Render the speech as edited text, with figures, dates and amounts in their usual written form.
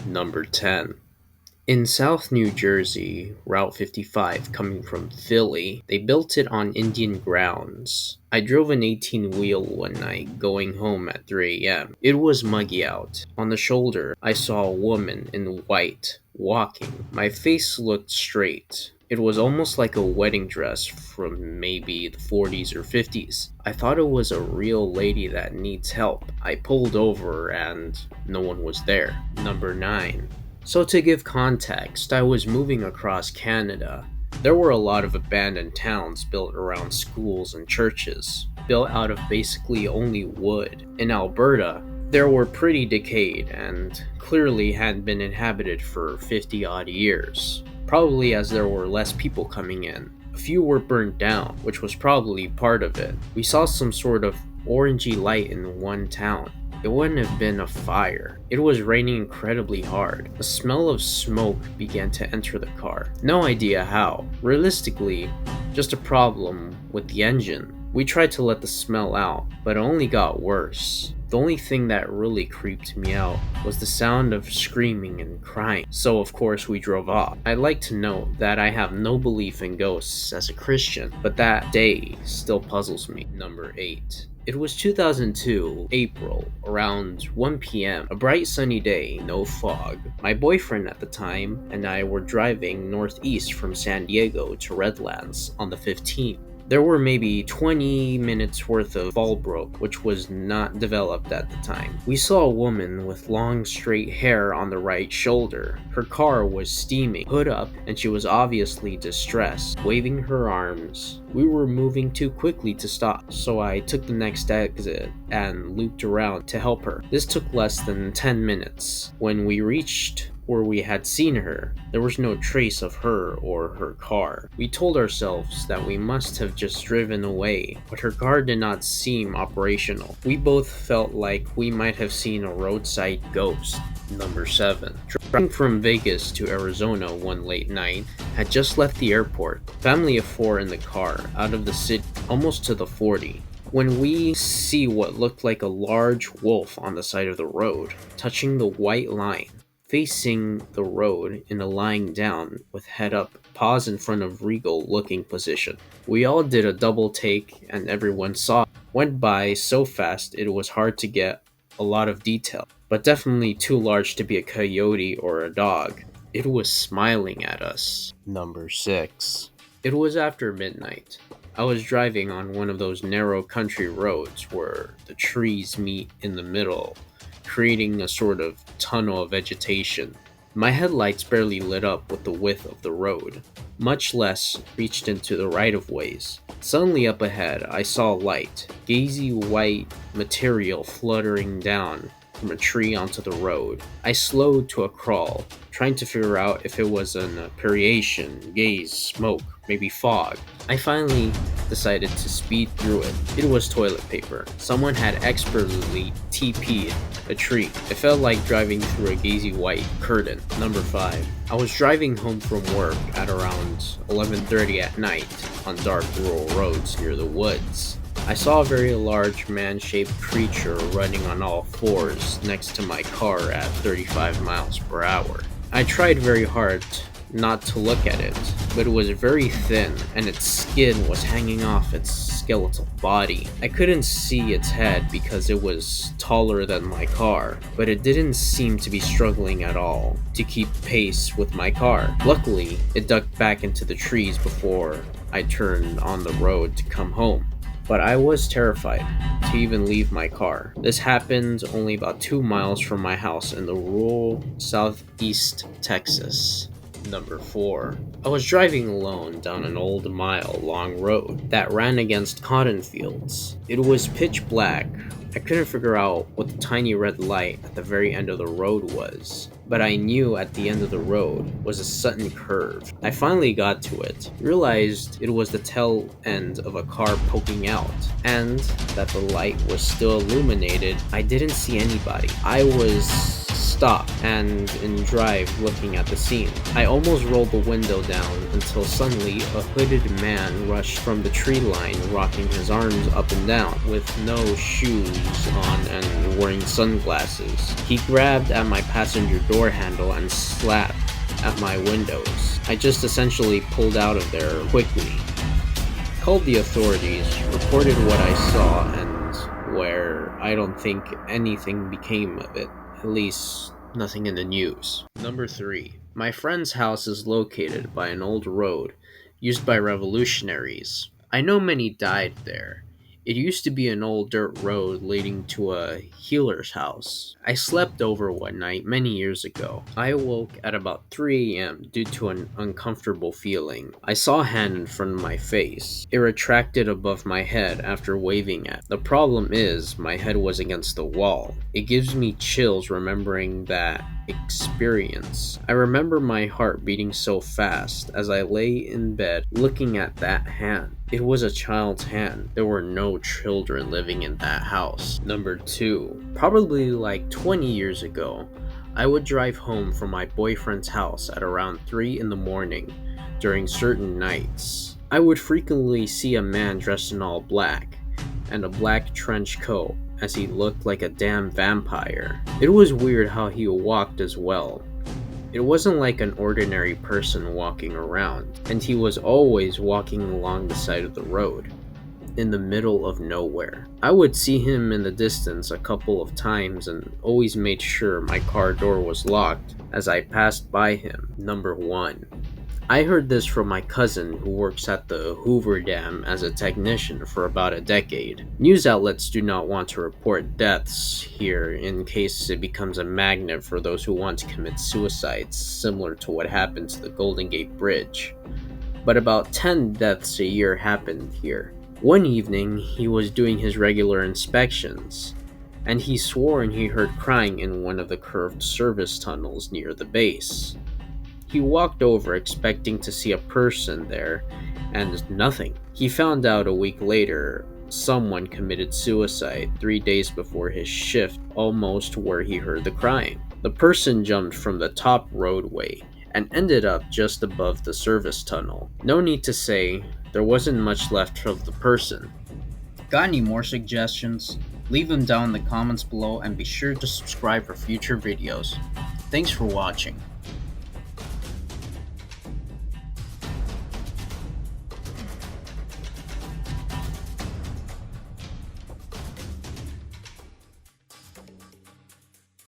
Number 10. In South New Jersey, Route 55 coming from Philly, they built it on Indian grounds. I drove an 18-wheel one night going home at 3 a.m. It was muggy out. On the shoulder, I saw a woman in white walking. My face looked straight. It was almost like a wedding dress from maybe the 40s or 50s. I thought it was a real lady that needs help. I pulled over and no one was there. Number 9. So to give context, I was moving across Canada. There were a lot of abandoned towns built around schools and churches, built out of basically only wood. In Alberta, there were pretty decayed and clearly hadn't been inhabited for 50 odd years, probably as there were less people coming in. A few were burnt down, which was probably part of it. We saw some sort of orangey light in one town. It wouldn't have been a fire. It was raining incredibly hard. A smell of smoke began to enter the car. No idea how. Realistically, just a problem with the engine. We tried to let the smell out, but it only got worse. The only thing that really creeped me out was the sound of screaming and crying. So of course we drove off. I'd like to note that I have no belief in ghosts as a Christian, but that day still puzzles me. Number 8. It was 2002, April, around 1 p.m., a bright sunny day, no fog. My boyfriend at the time and I were driving northeast from San Diego to Redlands on the 15th. There were maybe 20 minutes worth of Fallbrook, which was not developed at the time. We saw a woman with long straight hair on the right shoulder. Her car was steaming, hood up, and she was obviously distressed, waving her arms. We were moving too quickly to stop, so I took the next exit and looped around to help her. This took less than 10 minutes. When we reached where we had seen her, there was no trace of her or her car. We told ourselves that we must have just driven away, but her car did not seem operational. We both felt like we might have seen a roadside ghost. Number 7. Driving from Vegas to Arizona one late night, had just left the airport. Family of 4 in the car, out of the city, almost to the 40. When we see what looked like a large wolf on the side of the road, touching the white line, facing the road in a lying down with head up, paws in front of regal looking position. We all did a double take and everyone saw it. Went by so fast it was hard to get a lot of detail, but definitely too large to be a coyote or a dog. It was smiling at us. Number 6. It was after midnight. I was driving on one of those narrow country roads where the trees meet in the middle, creating a sort of tunnel of vegetation. My headlights barely lit up with the width of the road, much less reached into the right-of-ways. Suddenly up ahead, I saw light, gazy white material fluttering down from a tree onto the road. I slowed to a crawl, trying to figure out if it was an apparition, gaze, smoke, maybe fog. I finally decided to speed through it. It was toilet paper. Someone had expertly TP'd a tree. It felt like driving through a gazy white curtain. Number 5. I was driving home from work at around 11:30 at night on dark rural roads near the woods. I saw a very large man-shaped creature running on all fours next to my car at 35 miles per hour. I tried very hard not to look at it, but it was very thin and its skin was hanging off its skeletal body. I couldn't see its head because it was taller than my car, but it didn't seem to be struggling at all to keep pace with my car. Luckily, it ducked back into the trees before I turned on the road to come home. But I was terrified to even leave my car. This happened only about 2 miles from my house in the rural southeast Texas. Number 4. I was driving alone down an old mile-long road that ran against cotton fields. It was pitch black. I couldn't figure out what the tiny red light at the very end of the road was, but I knew at the end of the road was a sudden curve. I finally got to it, realized it was the tail end of a car poking out, and that the light was still illuminated. I didn't see anybody. I was stop and drive looking at the scene. I almost rolled the window down until suddenly a hooded man rushed from the tree line, rocking his arms up and down, with no shoes on and wearing sunglasses. He grabbed at my passenger door handle and slapped at my windows. I just essentially pulled out of there quickly. Called the authorities, reported what I saw, and where I don't think anything became of it. At least, nothing in the news. Number 3. My friend's house is located by an old road used by revolutionaries. I know many died there. It used to be an old dirt road leading to a healer's house. I slept over one night many years ago. I awoke at about 3 a.m. due to an uncomfortable feeling. I saw a hand in front of my face. It retracted above my head after waving at. The problem is, my head was against the wall. It gives me chills remembering that experience. I remember my heart beating so fast as I lay in bed looking at that hand. It was a child's hand. There were no children living in that house. Number 2. Probably like 20 years ago, I would drive home from my boyfriend's house at around 3 in the morning during certain nights. I would frequently see a man dressed in all black and a black trench coat, as he looked like a damn vampire. It was weird how he walked as well. It wasn't like an ordinary person walking around, and he was always walking along the side of the road, in the middle of nowhere. I would see him in the distance a couple of times and always made sure my car door was locked as I passed by him. Number 1. I heard this from my cousin who works at the Hoover Dam as a technician for about a decade. News outlets do not want to report deaths here in case it becomes a magnet for those who want to commit suicides, similar to what happened to the Golden Gate Bridge. But about 10 deaths a year happened here. One evening, he was doing his regular inspections, and he swore he heard crying in one of the curved service tunnels near the base. He walked over expecting to see a person there, and nothing. He found out a week later someone committed suicide 3 days before his shift, almost where he heard the crying. The person jumped from the top roadway and ended up just above the service tunnel. No need to say, there wasn't much left of the person. Got any more suggestions? Leave them down in the comments below and be sure to subscribe for future videos. Thanks for watching.